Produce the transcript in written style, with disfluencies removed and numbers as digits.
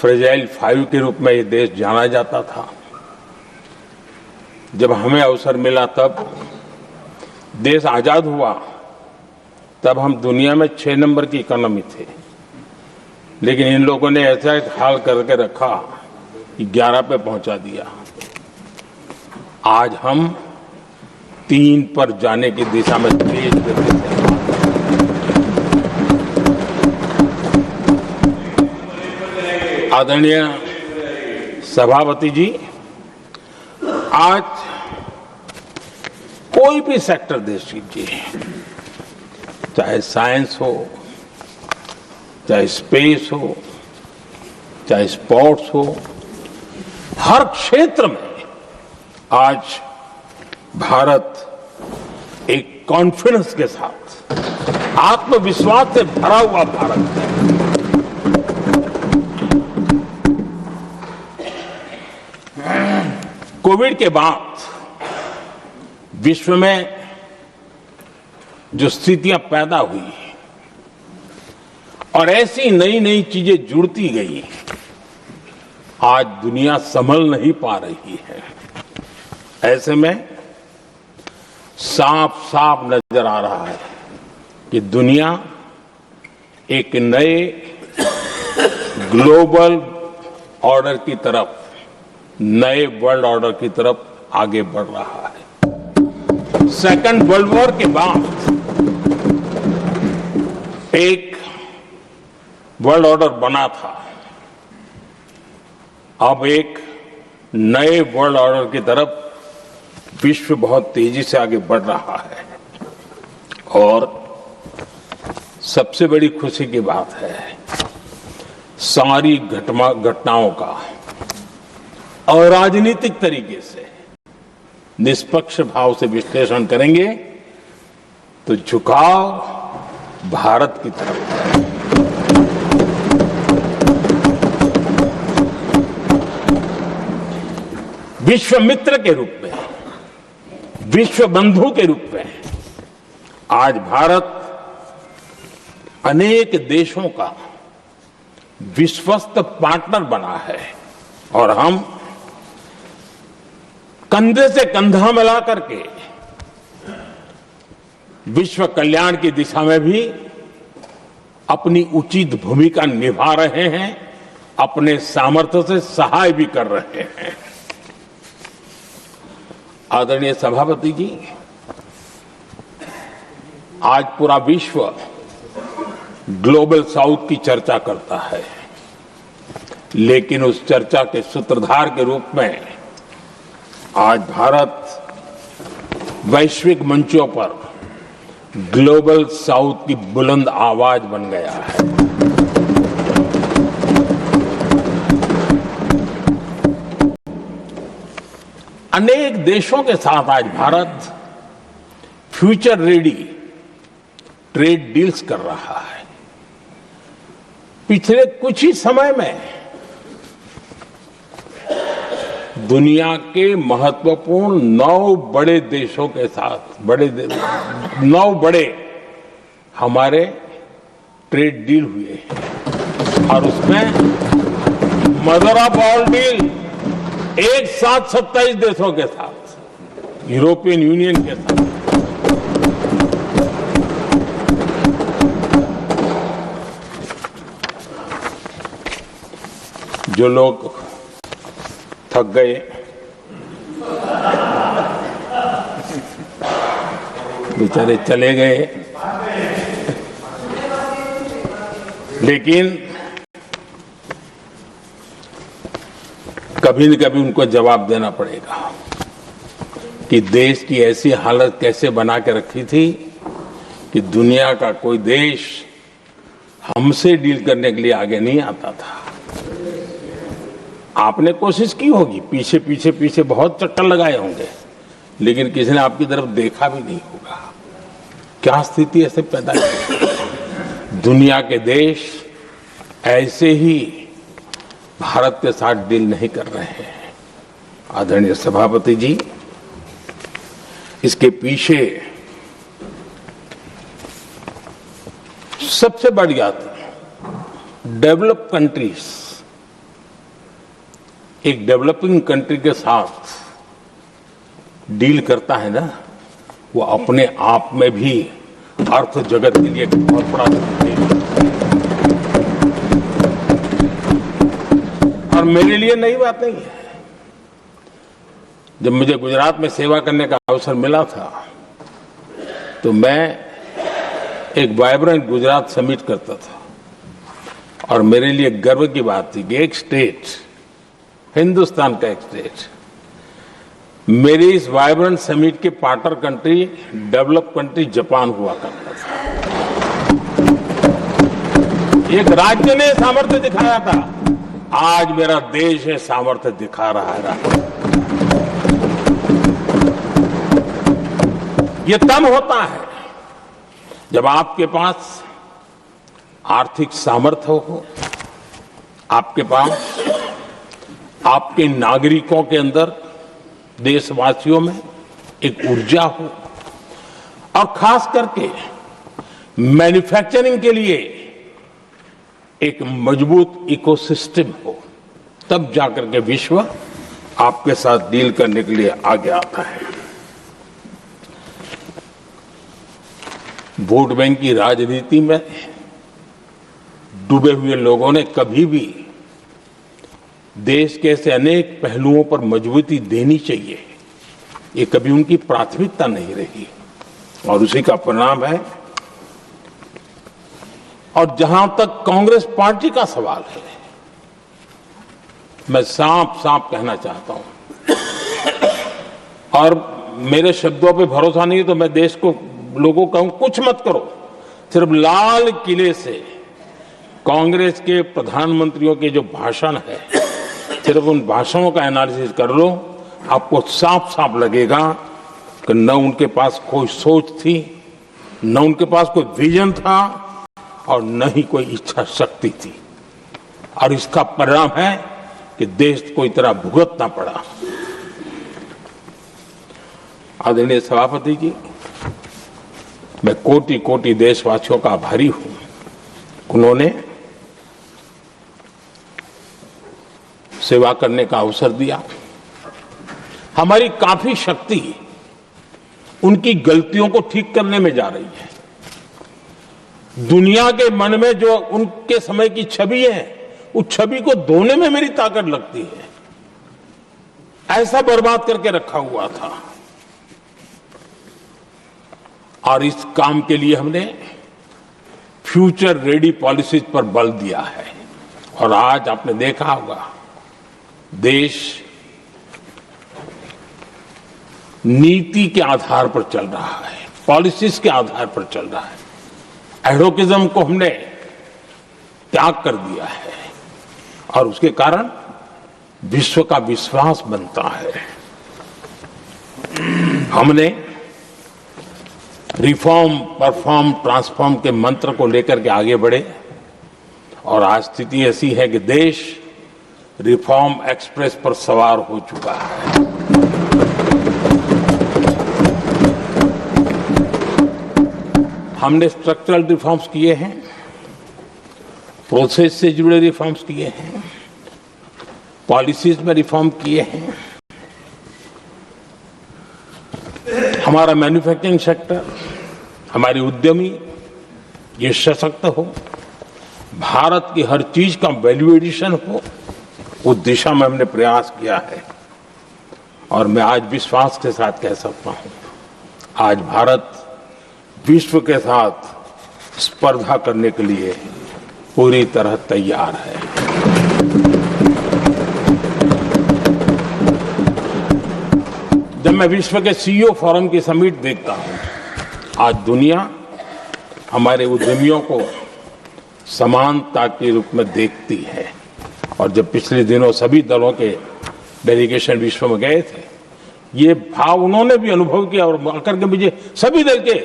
Fragile 5 के रूप में ये देश जाना जाता था। जब हमें अवसर मिला तब देश आजाद हुआ, तब हम दुनिया में 6 नंबर की इकोनॉमी थे, लेकिन इन लोगों ने ऐसा एक हाल करके रखा कि 11 पे पहुंचा दिया। आज हम 3 पर जाने की दिशा में तेज गति से आदरणीय सभापति जी, आज कोई भी सेक्टर देश लीजिए, चाहे साइंस हो, चाहे स्पेस हो, चाहे स्पोर्ट्स हो, हर क्षेत्र में आज भारत एक कॉन्फिडेंस के साथ, आत्मविश्वास से भरा हुआ भारत है। कोविड के बाद विश्व में जो स्थितियां पैदा हुई और ऐसी नई नई चीजें जुड़ती गई, आज दुनिया संभल नहीं पा रही है। ऐसे में साफ साफ नजर आ रहा है कि दुनिया एक नए ग्लोबल ऑर्डर की तरफ, नए वर्ल्ड ऑर्डर की तरफ आगे बढ़ रहा है। सेकेंड वर्ल्ड वॉर के बाद एक वर्ल्ड ऑर्डर बना था, अब एक नए वर्ल्ड ऑर्डर की तरफ विश्व बहुत तेजी से आगे बढ़ रहा है। और सबसे बड़ी खुशी की बात है, सारी घटनाओं का और राजनीतिक तरीके से निष्पक्ष भाव से विश्लेषण करेंगे तो झुकाव भारत की तरफ है। विश्व मित्र के रूप में, विश्व बंधु के रूप में आज भारत अनेक देशों का विश्वस्त पार्टनर बना है और हम कंधे से कंधा मिला करके विश्व कल्याण की दिशा में भी अपनी उचित भूमिका निभा रहे हैं, अपने सामर्थ्य से सहाय भी कर रहे हैं। आदरणीय सभापति जी, आज पूरा विश्व ग्लोबल साउथ की चर्चा करता है, लेकिन उस चर्चा के सूत्रधार के रूप में आज भारत वैश्विक मंचों पर ग्लोबल साउथ की बुलंद आवाज बन गया है। अनेक देशों के साथ आज Bharat future ready trade deals कर रहा है। पिछले कुछ ही समय में दुनिया के महत्वपूर्ण 9 बड़े देशों के साथ 9 बड़े हमारे ट्रेड डील हुए हैं और उसमें मदर ऑफ ऑल डील एक साथ 27 देशों के साथ, यूरोपियन यूनियन के साथ। जो लोग थक गए, बेचारे चले गए, लेकिन कभी न कभी उनको जवाब देना पड़ेगा कि देश की ऐसी हालत कैसे बना के रखी थी कि दुनिया का कोई देश हमसे डील करने के लिए आगे नहीं आता था। आपने कोशिश की होगी, पीछे पीछे पीछे बहुत चक्कर लगाए होंगे, लेकिन किसी ने आपकी तरफ देखा भी नहीं होगा। क्या स्थिति ऐसे पैदा की? दुनिया के देश ऐसे ही भारत के साथ डील नहीं कर रहे हैं। आदरणीय सभापति जी, इसके पीछे सबसे बड़ी बात, डेवलप कंट्रीज एक डेवलपिंग कंट्री के साथ डील करता है ना, वो अपने आप में भी अर्थ जगत के लिए एक बहुत बड़ा है। और मेरे लिए नई बात नहीं है। जब मुझे गुजरात में सेवा करने का अवसर मिला था तो मैं एक वाइब्रेंट गुजरात समिट करता था और मेरे लिए गर्व की बात थी कि एक स्टेट, हिंदुस्तान का एक स्टेट, मेरे इस वाइब्रेंट समिट के partner country, develop country Japan हुआ करता था। एक राज्य ने सामर्थ्य दिखाया था, आज मेरा देश है सामर्थ्य दिखा रहा है। ये तब होता है जब आपके पास आर्थिक सामर्थ्य हो, आपके पास आपके नागरिकों के अंदर, देशवासियों में एक ऊर्जा हो और खास करके मैन्युफैक्चरिंग के लिए एक मजबूत इकोसिस्टम हो, तब जाकर के विश्व आपके साथ डील करने के लिए आगे आता है। वोट बैंक की राजनीति में डूबे हुए लोगों ने कभी भी देश के ऐसे अनेक पहलुओं पर मजबूती देनी चाहिए, ये कभी उनकी प्राथमिकता नहीं रही और उसी का परिणाम है। और जहां तक कांग्रेस पार्टी का सवाल है, मैं साफ साफ कहना चाहता हूं और मेरे शब्दों पे भरोसा नहीं तो मैं देश को, लोगों को कहूं कुछ मत करो, सिर्फ लाल किले से कांग्रेस के प्रधानमंत्रियों के जो भाषण है, सिर्फ उन भाषणों का एनालिसिस कर लो, आपको साफ साफ लगेगा कि न उनके पास कोई सोच थी, न उनके पास कोई विजन था और न ही कोई इच्छा शक्ति थी। और इसका परिणाम है कि देश को इतना भुगतना पड़ा। आदरणीय सभापति जी, मैं कोटि कोटि देशवासियों का आभारी हूं। उन्होंने सेवा करने का अवसर दिया। हमारी काफी शक्ति उनकी गलतियों को ठीक करने में जा रही है। दुनिया के मन में जो उनके समय की छवि है, उस छवि को धोने में मेरी ताकत लगती है। ऐसा बर्बाद करके रखा हुआ था और इस काम के लिए हमने फ्यूचर रेडी पॉलिसीज पर बल दिया है। और आज आपने देखा होगा, देश नीति के आधार पर चल रहा है, पॉलिसीज के आधार पर चल रहा है। एडोकिज्म को हमने त्याग कर दिया है और उसके कारण विश्व का विश्वास बनता है। हमने रिफॉर्म, परफॉर्म, ट्रांसफॉर्म के मंत्र को लेकर के आगे बढ़े और आज स्थिति ऐसी है कि देश रिफॉर्म एक्सप्रेस पर सवार हो चुका है। हमने स्ट्रक्चरल रिफॉर्म्स किए हैं, प्रोसेस से जुड़े रिफॉर्म्स किए हैं, पॉलिसीज में रिफॉर्म किए हैं। हमारा मैन्युफैक्चरिंग सेक्टर, हमारे उद्यमी ये सशक्त हो, भारत की हर चीज का वैल्यू एडिशन हो, उस दिशा में हमने प्रयास किया है। और मैं आज विश्वास के साथ कह सकता हूं, आज भारत विश्व के साथ स्पर्धा करने के लिए पूरी तरह तैयार है। जब मैं विश्व के सीईओ फोरम की समिट देखता हूं, आज दुनिया हमारे उद्यमियों को समानता के रूप में देखती है। और जब पिछले दिनों सभी दलों के डेलीगेशन विश्व में गए थे, ये भाव उन्होंने भी अनुभव किया और आकर के मुझे सभी दल के